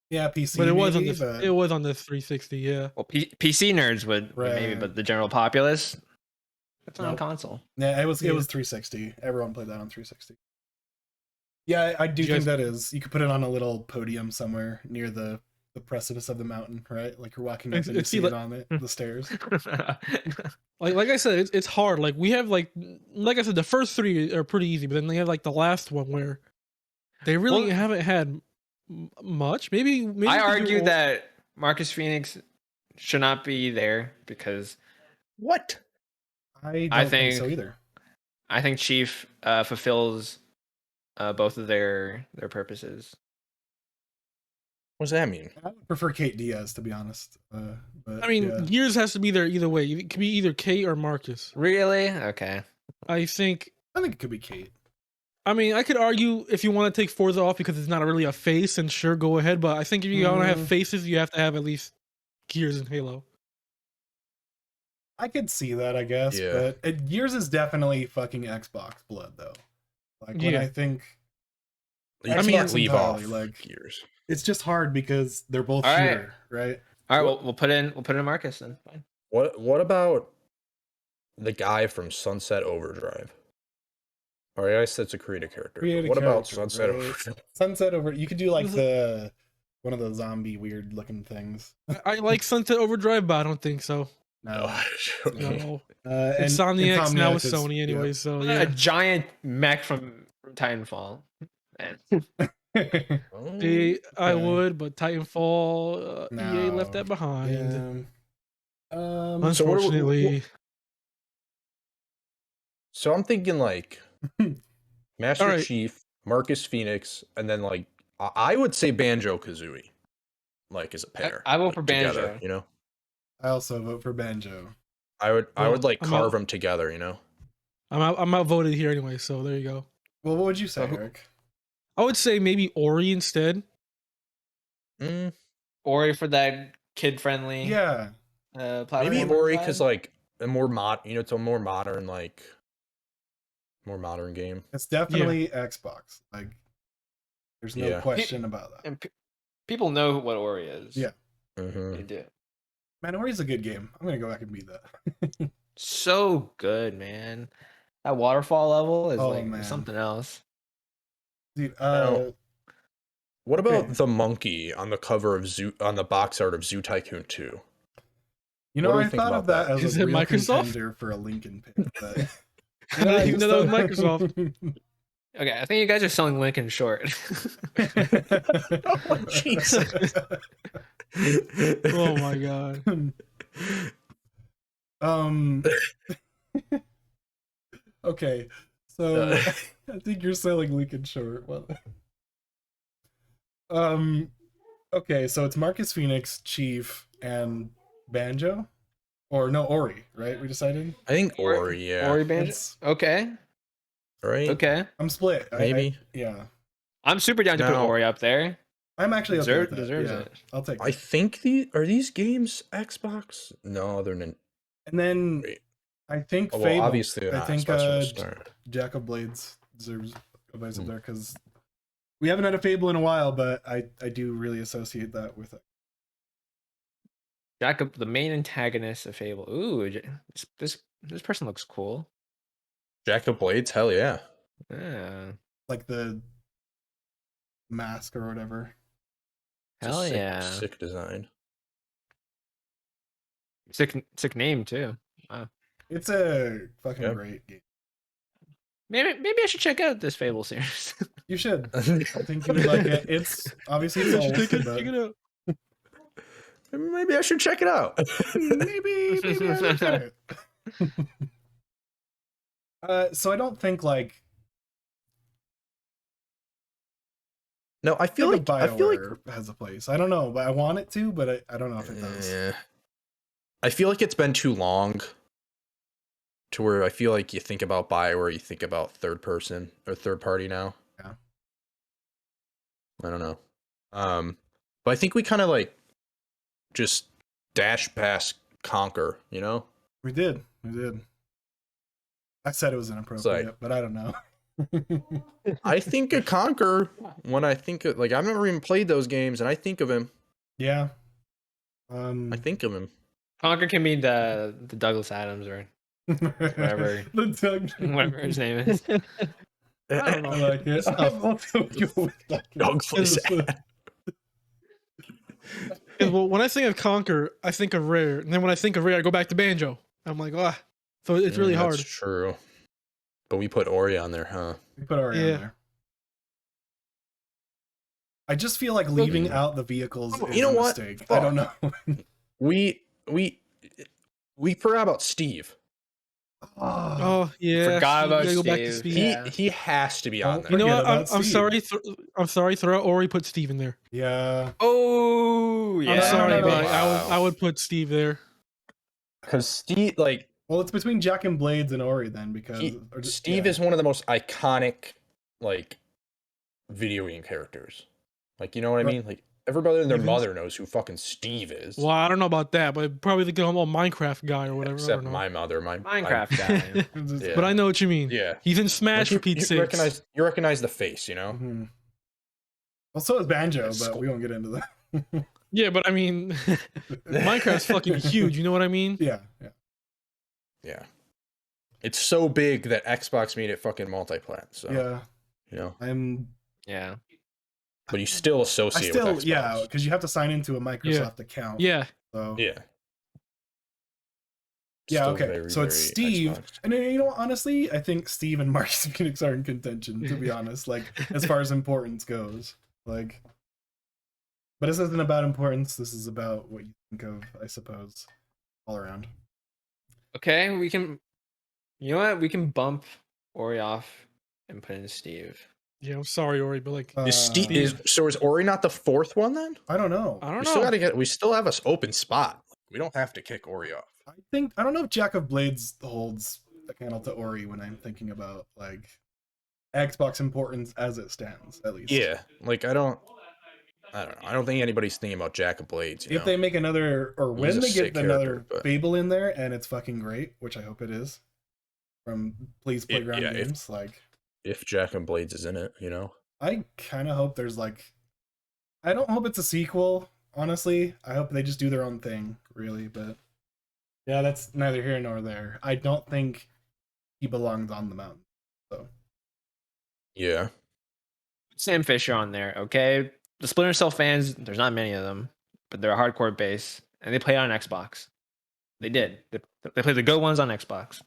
yeah, PC But it was on maybe, this. but It was on this 360. Yeah. Well, PC nerds would maybe, Right. but the general populace, it's on Nope. console. yeah, it was Yeah. 360. Everyone played that on 360. Yeah, I do Did you think guys- that is. You could put it on a little podium somewhere near the precipice of the mountain, right? Like you're walking up It's- and you it's see like- it on the stairs. Like I said, it's hard. Like we have like I said, the first three are pretty easy, but then they have like the last one where they really Well- haven't had much. Maybe I we could do argue all- that Marcus Phoenix should not be there because What? I don't I think so think- either. I think Chief fulfills both of their purposes. What does that mean? I would prefer Kate Diaz, to be honest. But I mean, yeah. Gears has to be there either way. It could be either Kate or Marcus. Really? Okay. I think. I think it could be Kate. I mean, I could argue if you want to take Forza off because it's not really a face, and sure, go ahead. But I think if you want to have Mm. faces, you have to have at least Gears and Halo. I could see that, I guess, Yeah. but Gears is definitely fucking Xbox blood, though. Like when Yeah. I think You I mean- can't leave off entirely, like- Gears. it's just hard because they're both All right. shooter, right? All right. We'll put in Marcus then. Fine. What about the guy from Sunset Overdrive? Or I guess that's a creative character. Create a What about character, Sunset right? Overdrive? Sunset over. You could do like one of the zombie weird looking things. I like Sunset Overdrive, but I don't think so. No. No, And Insomniac's now with Insomniac is- Sony yeah. anyway, so A yeah. giant mech from Titanfall. Man. Oh, I Okay. would, but Titanfall, EA left No. that behind. Yeah. So what are we- Unfortunately, So I'm thinking like Master Alright. Chief, Marcus Phoenix, and then like I would say Banjo Kazooie, like as a pair. I vote like, for together, Banjo. You know, I also vote for Banjo. I would Well, like I'm carve out. them together. You know, I'm outvoted here anyway, so there you go. Well, what would you say, So who- Eric? I would say maybe Ori instead. Mm, Ori for that kid-friendly. Yeah. Platform. maybe Ori because like a more it's a more modern game. It's definitely Xbox. Like, there's no Yeah. question about that. and people know what Ori is. Yeah. Mhm. They do. Man, Ori's a good game. I'm gonna go back and beat that. So good, man. That waterfall level is Oh, like man. something else. Dude, Now- What about Okay. the monkey on the cover of on the box art of Zoo Tycoon 2? you know, what do I you think thought about of that, that? as Is a it real Microsoft? contender for a Lincoln pick, but I didn't even know that was Microsoft. Okay, I think you guys are selling Lincoln short. Oh, Jesus. Oh my god. um. Okay, so I think you're selling Lincoln short. Well, okay, so it's Marcus Phoenix, Chief, and Banjo, or no, Ori, right? We decided. I think Ori, yeah. Ori Banjo. It's- Okay. Right? Okay. I'm split. Maybe. Yeah, I'm super down to put Now- Ori up there. I'm actually okay with that. Deserves Yeah, it. I'll take I it. think are these games Xbox? No, they're not. And then Wait. I think Oh, well, Fable. obviously they're I not think Xbox. Alright. Jack of Blades deserves a place up Hmm. there because we haven't had a Fable in a while, but I do really associate that with it. Jacob, the main antagonist of Fable. Ooh, this person looks cool. Jack of Blades, hell yeah. Yeah. Like the mask or whatever. It's a Hell sick, yeah. Sick design. Sick name too. It's a fucking Yep. great game. Maybe I should check out this Fable series. You should. I think you would like it. It's obviously it's old, Check but it out. Maybe I should check it out. maybe I should try it. So I don't think like No, I feel like BioWare has a place. I don't know, but I want it to, but I don't know if it does. Yeah. I feel like it's been too long to where I feel like you think about BioWare, you think about third person or third party now. Yeah. I don't know. But I think we kind of like just dash past Conquer, you know? We did. I said it was inappropriate, but I don't know. I think of Conquer when I think of, like, I've never even played those games, and I think of him. Yeah. I think of him. Conker can be the Douglas Adams or whatever. The Doug. whatever his name is. I don't know. I like it. I'll also go with that. Douglas. Well, when I think of Conquer, I think of Rare, and then when I think of Rare, I go back to Banjo. I'm like, ah, so it's really hard. That's true. But we put Ori on there, huh? We put Ori on there. I just feel like leaving out the vehicles is you know a what? mistake. Fuck. I don't know. We forgot about Steve. Oh yeah, Forgot about gotta go back to Steve. Steve. Yeah. He has to be on there. You know Forget what? about I'm Steve. sorry. I'm sorry. Throw out Ori. Put Steve in there. Yeah. Oh, yeah. I'm sorry, no, no, but no. I would put Steve there. Because Steve, like, Well, it's between Jack and Blades and Ori then, because Steve is one of the most iconic, like, video game characters. Like, you know what I Right. mean? Like, everybody and their Even- mother knows who fucking Steve is. Well, I don't know about that, but probably the little Minecraft guy or whatever. I Except don't know. my mother, Minecraft guy. Yeah. But I know what you mean. Yeah. He's in Smash for Like, Pete's you sake. recognize the face, you know? Mhm. Well, so is Banjo, That's but cool. we won't get into that. Yeah, but I mean, Minecraft's fucking huge. You know what I mean? Yeah. Yeah. It's so big that Xbox made it fucking multi-plat. So, Yeah. you know, Yeah. but you still associate with Xbox. Yeah, because you have to sign into a Microsoft account. Yeah. So Yeah. Yeah, Still okay. very, So it's very Steve. Xbox. And you know, honestly, I think Steve and Marcus Phoenix are in contention, to be honest, like as far as importance goes. Like, but this isn't about importance, this is about what you think of, I suppose, all around. Okay, we can. You know what? We can bump Ori off and put in Steve. Yeah, I'm sorry, Ori, but like, So is Ori not the fourth one then? I don't know. I don't We know. still gotta get. We still have us open spot. We don't have to kick Ori off. I don't know if Jack of Blades holds a candle to Ori when I'm thinking about like Xbox importance as it stands, at least. Yeah, like I don't know. I don't think anybody's thinking about Jack of Blades. You If know? they make another, or He's when a they sick get another character, but- Fable in there and it's fucking great, which I hope it is, from Please Playground yeah, Games, like if Jack and Blades is in it, you know. I kind of hope there's like, I don't hope it's a sequel, honestly. I hope they just do their own thing, really, but yeah, that's neither here nor there. I don't think he belongs on the mountain, so. Yeah. Sam Fisher on there, okay? The Splinter Cell fans, there's not many of them, but they're a hardcore base, and they play on Xbox. They did. They play the good ones on Xbox.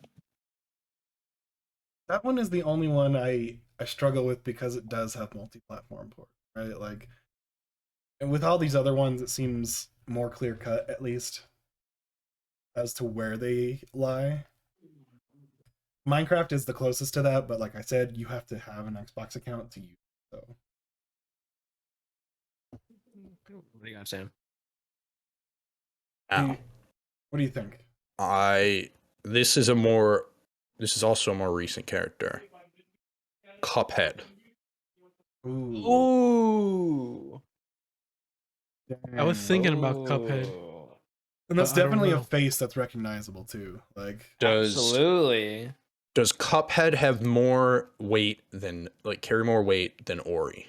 That one is the only one I struggle with because it does have multi-platform port, right? Like, and with all these other ones, it seems more clear-cut, at least, as to where they lie. Minecraft is the closest to that, but like I said, you have to have an Xbox account to use. So What do you got, Sam? Ow. what do you think? This is also a more recent character. Cuphead. Ooh. Ooh. I was thinking about Cuphead. Ooh. And that's I don't definitely a know. face that's recognizable too. Like, Absolutely. Does Cuphead have more weight than, like, carry more weight than Ori?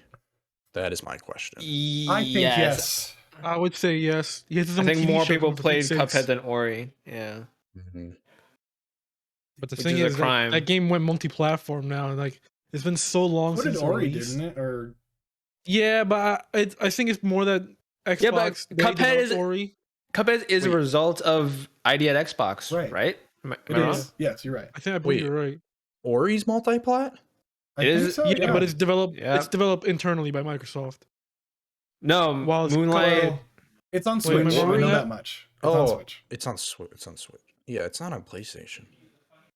That is my question. I think yes. I would say yes. He has his I own think TV more show people for played Pete's sakes. Cuphead than Ori. Yeah. Mhm. But the Which thing is a is, that, crime. that game went multi-platform now. And like, it's been so long What did since Ori, release. didn't it? Or Yeah, but I think it's more that Xbox. Yeah, but they Cuphead developed is- Ori. Cuphead is a Wait. result of ID at Xbox, Right. right? Am I it wrong? is. Yes, you're right. I believe Wait. you're right. Ori's multi-plat? I It think is- so. Yeah, but it's developed. Yeah. It's developed internally by Microsoft. No, While it's Moonlight. Well, it's on Wait, am I Switch. I wrong know on that that? much. It's on Switch. It's on Switch. It's on Switch. Yeah, it's not on PlayStation.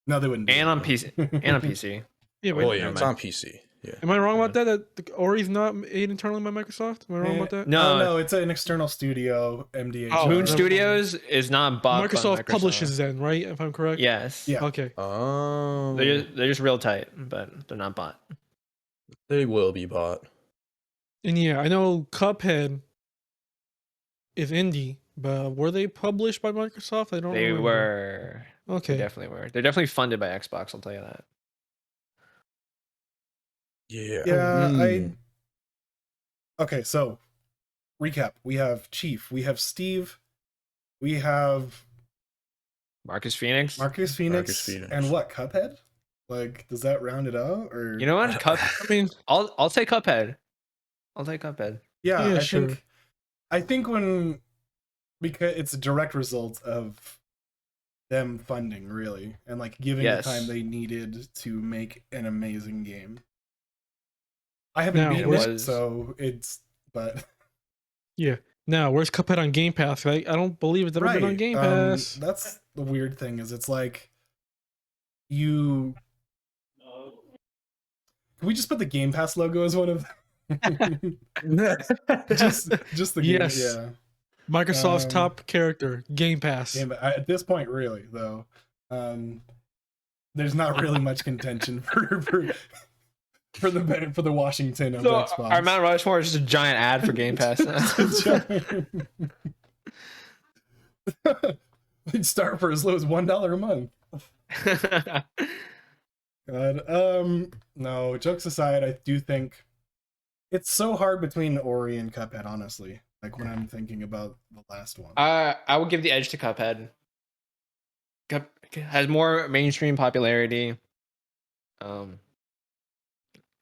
No, they wouldn't. Do And that, on though. PC. And on PC. Yeah, Oh but yeah, never it's mind. on PC. Yeah. am I wrong about that? That the Ori's not made internally by Microsoft? Am I wrong about that? No. no, it's an external studio, MDH. Oh, Moon never Studios is not bought by Microsoft Microsoft publishes then, right? If I'm correct. Yes. Yeah. Okay. Oh. They're just real tight, but they're not bought. They will be bought. And yeah, I know Cuphead is indie But were they published by Microsoft? I don't They remember. were. They Okay. definitely were. They're definitely funded by Xbox. I'll tell you that. Yeah. Yeah, Okay, so recap. We have Chief, we have Steve, we have Marcus Phoenix. Marcus Phoenix, Marcus Phoenix. and what, Cuphead? Like, does that round it out? Or You know what? I mean, I'll take Cuphead. I'll take Cuphead. yeah, Yeah, I sure. think because it's a direct result of them funding, really, and like giving Yes. the time they needed to make an amazing game. I haven't Now, beaten it it, was- so but yeah. Now, where's Cuphead on Game Pass? I don't believe it's ever been on Game Pass. That's the weird thing, is it's like you. Can we just put the Game Pass logo as one of just the Yes. game? Yeah. Microsoft's um, top character, Game Pass. At this point, really though, there's not really much contention for the Washington of So Xbox. our Mount Rushmore is just a giant ad for Game Pass. They'd start for as low as $1 a month. God. No, jokes aside, I do think it's so hard between Ori and Cuphead, honestly. Like when I'm thinking about the last one. I would give the edge to Cuphead. Has more mainstream popularity.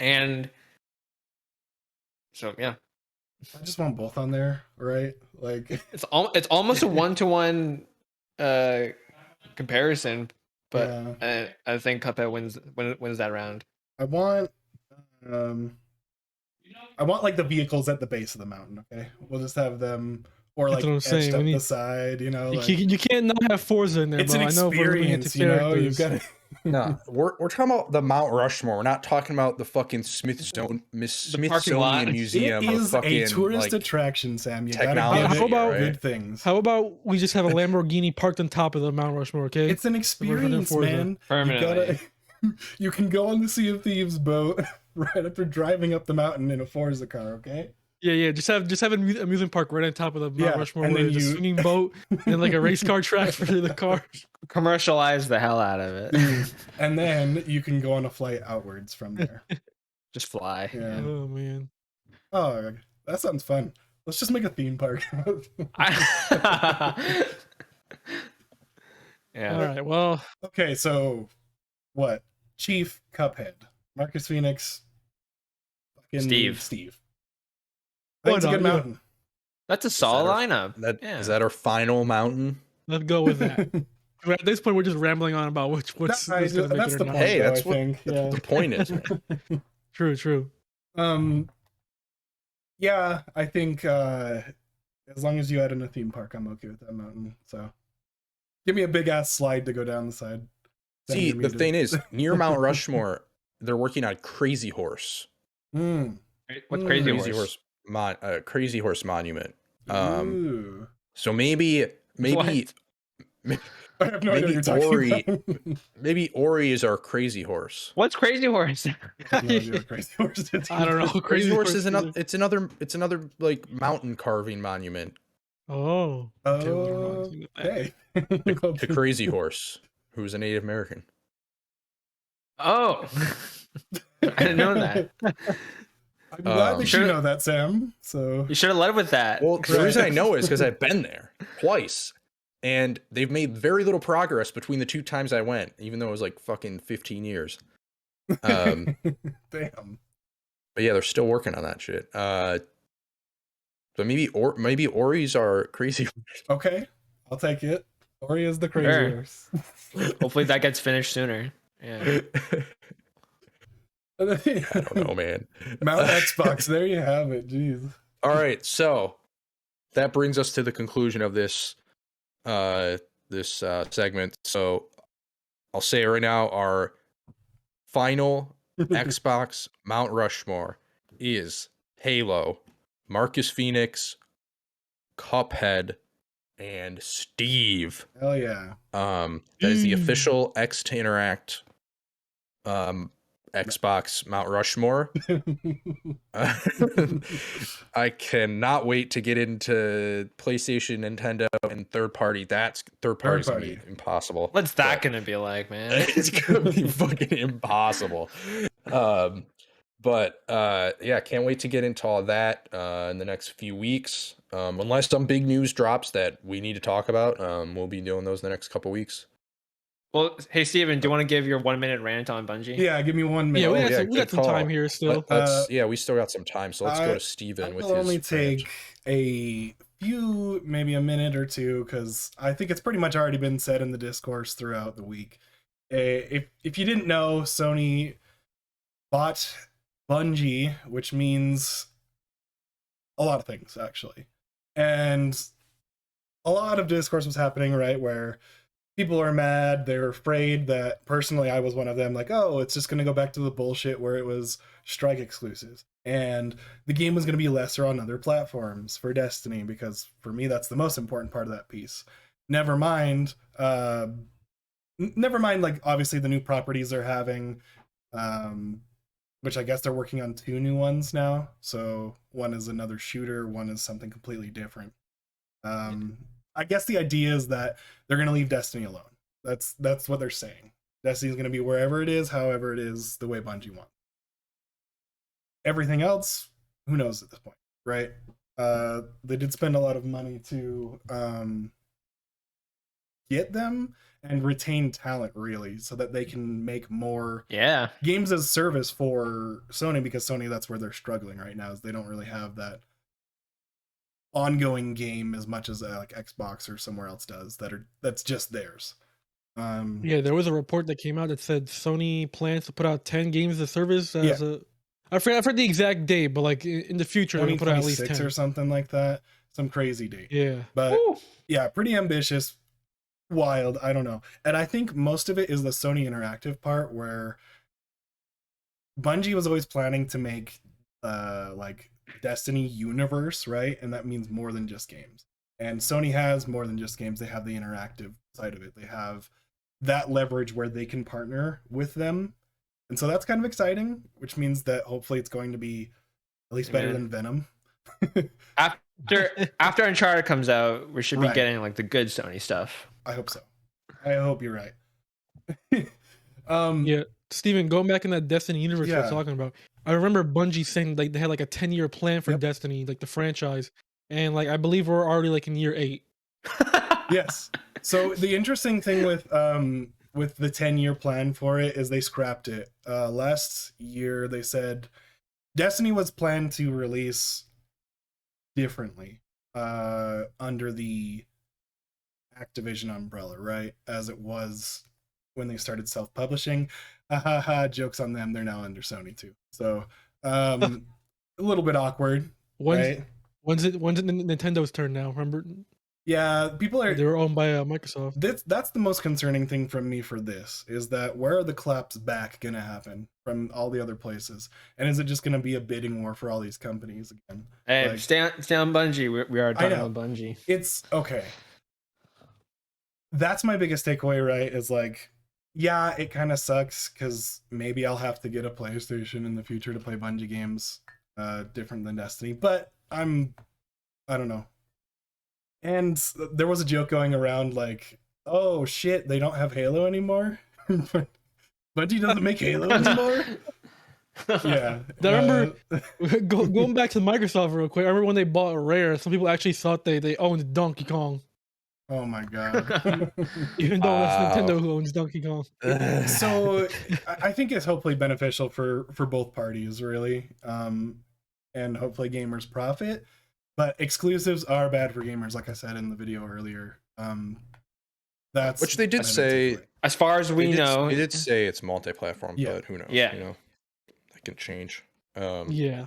And so yeah, I just want both on there, right? Like it's almost a 1-to-1 comparison, but yeah. I think Cuphead wins that round. I want like the vehicles at the base of the mountain, okay? We'll just have them, or That's like what I'm etched saying. up We the need- side, you know? Like, You can't not have Forza in there, it's bro. an I know if we're looking at the experience, you know? You've characters. got to... No, we're talking about the Mount Rushmore. We're not talking about the fucking parking lot. Smithsonian Museum It of is fucking a tourist like, attraction, Sam. You technology. gotta give How it about- good things. How about we just have a Lamborghini parked on top of the Mount Rushmore, okay? It's an experience, Forza. man. You Permanently. you can go on the Sea of Thieves boat right after driving up the mountain in a Forza car, okay? Yeah. Just have an amusement park right on top of the Mount Yeah, Rushmore, and where then there's a swinging boat and like a race car track for the cars. Commercialize the hell out of it. And then you can go on a flight outwards from there. Just fly. Yeah. Oh man. Oh, that sounds fun. Let's just make a theme park. Yeah. All right. Well, Okay, so what? Chief, Cuphead, Marcus Phoenix, fucking Steve. I think it's a Why good not? Yeah. mountain. That's a solid lineup. that Yeah. is that our final mountain? let's go with that. At this point, we're just rambling on about what's That's gonna make the it or point, not. Hey, though, that's I what- think. That's Yeah. what the point is, man. True. Yeah, I think as long as you add in a theme park, I'm okay with that mountain. So give me a big ass slide to go down the side. Send See, me the music. thing is, near Mount Rushmore, they're working on Crazy Horse. Mm. What's Mm. Crazy Crazy Horse? Crazy Horse Monument. Ooh. So maybe What? I have no idea what maybe you're talking Ori- about. maybe Ori is our Crazy Horse. What's Crazy Horse? I have no idea what Crazy Horse is. I don't know. Crazy Horse is either. it's another like mountain carving monument Oh. Okay, well, we're not doing that. Okay. to Crazy Horse, who is a Native American. Oh, I didn't know that. I'm glad that Sure. you know that, Sam. So You should have led with that. Well, the Right. reason I know is because I've been there twice, and they've made very little progress between the two times I went, even though it was like fucking 15 years. damn. But yeah, they're still working on that shit. But maybe Ori's are Crazy. Okay, I'll take it. Ori is the Crazy Sure. Horse. Hopefully that gets finished sooner. Yeah. I don't know, man. Mount Xbox. There you have it. Jeez. All right, so that brings us to the conclusion of this segment. So I'll say it right now, our final Xbox Mount Rushmore is Halo, Marcus Phoenix, Cuphead, and Steve. Hell yeah. That is the official X to Interact Xbox Mount Rushmore. I cannot wait to get into PlayStation, Nintendo, and third party. That's third party's gonna be party. impossible. What's that but gonna be like, man? It's gonna be fucking impossible. But yeah, can't wait to get into all that in the next few weeks. Unless some big news drops that we need to talk about, we'll be doing those in the next couple weeks. Well, hey Steven, do you want to give your 1 minute rant on Bungie? Yeah, give me 1 minute. Yeah, we yeah, got good some time call. here still. Yeah, we still got some time, so let's go to Steven I with will his only rant. take a few, maybe a minute or two, because I think it's pretty much already been said in the discourse throughout the week. If you didn't know, Sony bought Bungie, which means a lot of things actually, and a lot of discourse was happening, right, where people are mad, they're afraid that, personally I was one of them, like, oh, it's just going to go back to the bullshit where it was strike exclusives and the game was going to be lesser on other platforms for Destiny, because for me that's the most important part of that piece. Never mind like obviously the new properties they're having, which I guess they're working on 2 new ones now, so one is another shooter, one is something completely different. I guess the idea is that they're going to leave Destiny alone. That's what they're saying. Destiny's going to be wherever it is, however it is, the way Bungie wants. Everything else, who knows at this point, right? They did spend a lot of money to get them and retain talent, really, so that they can make more games as service for Sony, because Sony, that's where they're struggling right now, is they don't really have that ongoing game as much as like Xbox or somewhere else does, that's just theirs. Yeah, there was a report that came out that said Sony plans to put out 10 games of service as I forgot the exact date, but like in the future they'll put out at least 10 or something like that, some crazy date. Yeah, but yeah, pretty ambitious, wild. I don't know, and I think most of it is the Sony Interactive part, where Bungie was always planning to make like Destiny universe, right? And that means more than just games. And Sony has more than just games. They have the interactive side of it. They have that leverage where they can partner with them. And so that's kind of exciting, which means that hopefully it's going to be at least better than Venom. After Uncharted comes out, we should be getting like the good Sony stuff. I hope so. I hope you're right. Yeah, Steven, going back in that Destiny universe we're talking about, I remember Bungie saying like they had like a 10-year plan for Destiny, like the franchise, and like I believe we're already like in year 8. Yes. So the interesting thing with the 10-year plan for it is they scrapped it. Last year they said Destiny was planned to release differently under the Activision umbrella, right? As it was when they started self-publishing. Jokes on them, they're now under Sony too. So a little bit awkward. Right? When's it Nintendo's turn now? Remember? Yeah, people are. They were owned by Microsoft. That's the most concerning thing from me for this, is that where are the claps back gonna happen from all the other places, and is it just gonna be a bidding war for all these companies again? Hey, like, stay on Bungie. We are talking about Bungie. It's okay. That's my biggest takeaway, right? Is like, yeah, it kind of sucks because maybe I'll have to get a PlayStation in the future to play Bungie games, different than Destiny. But I don't know. And there was a joke going around like, oh shit, they don't have Halo anymore. Bungie doesn't make Halo anymore. Yeah. I remember going back to Microsoft real quick. I remember when they bought Rare, some people actually thought they owned Donkey Kong. Oh my god. Even though that's Nintendo who owns Donkey Kong. So I think it's hopefully beneficial for both parties, really. And hopefully gamers profit. But exclusives are bad for gamers, like I said in the video earlier. That's which they did say. As far as we know, they did say it's multi-platform, but who knows? Yeah, you know, that can change. Yeah.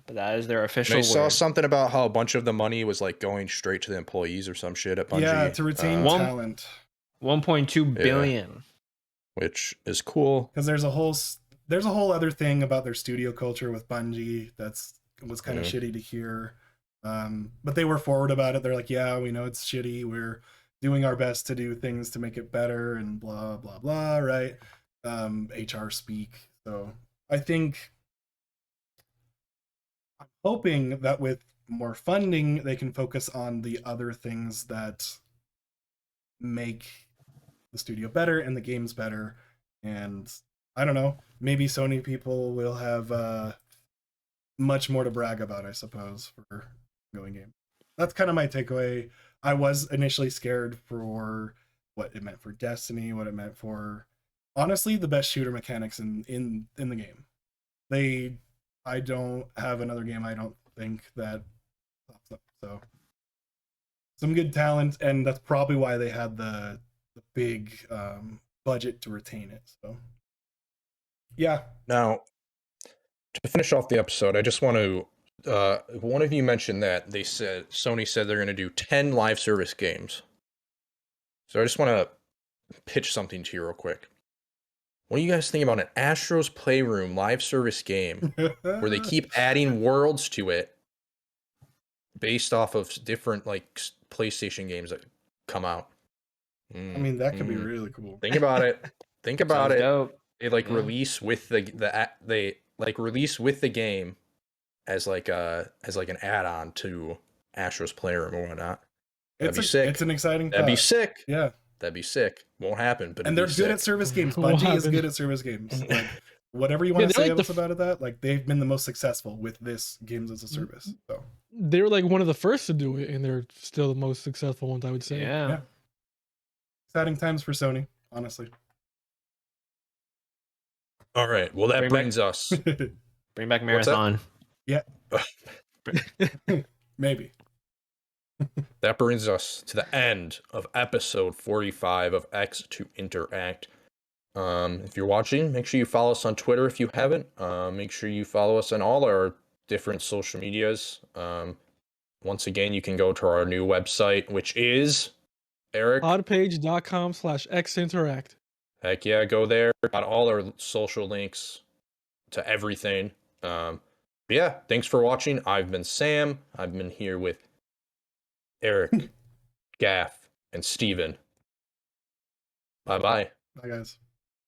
But that is their official word. I saw something about how a bunch of the money was like going straight to the employees or some shit at Bungie. Yeah, to retain talent. 1.2 billion, which is cool. Because there's a whole other thing about their studio culture with Bungie was kind of shitty to hear. But they were forward about it. They're like, yeah, we know it's shitty. We're doing our best to do things to make it better and blah blah blah, right? HR speak. So I think I'm hoping that with more funding, they can focus on the other things that make the studio better and the games better. And I don't know, maybe Sony people will have much more to brag about, I suppose, for going game. That's kind of my takeaway. I was initially scared for what it meant for Destiny, what it meant for honestly the best shooter mechanics in the game. I don't have another game I don't think that pops up. So some good talent, and that's probably why they had the big budget to retain it. So yeah. Now, to finish off the episode, I just want to. One of you mentioned that Sony said they're going to do 10 live service games. So I just want to pitch something to you real quick. What do you guys think about an Astro's Playroom live service game where they keep adding worlds to it based off of different like PlayStation games that come out? I mean, that could be really cool. Think about it. Think about Sounds it. dope. They like Yeah. release with they like release with the game as like an add-on to Astro's Playroom or whatnot. That'd be sick. It's an exciting That'd be thought. sick. Yeah. That'd be sick. Won't happen, but And they're good at service games. Won't Bungie is happen. good at service games. Like whatever you want Yeah, to they're say like the about that, like they've been the most successful with this games as a service. So They were like one of the first to do it, and they're still the most successful ones, I would say. Yeah. Yeah. Exciting times for Sony, honestly. All right. Well, that Bring brings us. Bring back What's that? Marathon. Maybe. That brings us to the end of episode 45 of X to Interact. If you're watching, make sure you follow us on Twitter if you haven't. Make sure you follow us on all our different social medias. Once again, you can go to our new website, which is Eric. Oddpage.com/xinteract. Heck yeah, go there. Got all our social links to everything. Yeah, thanks for watching. I've been Sam. I've been here with Eric, Gaff, and Steven. Bye-bye. Bye, guys.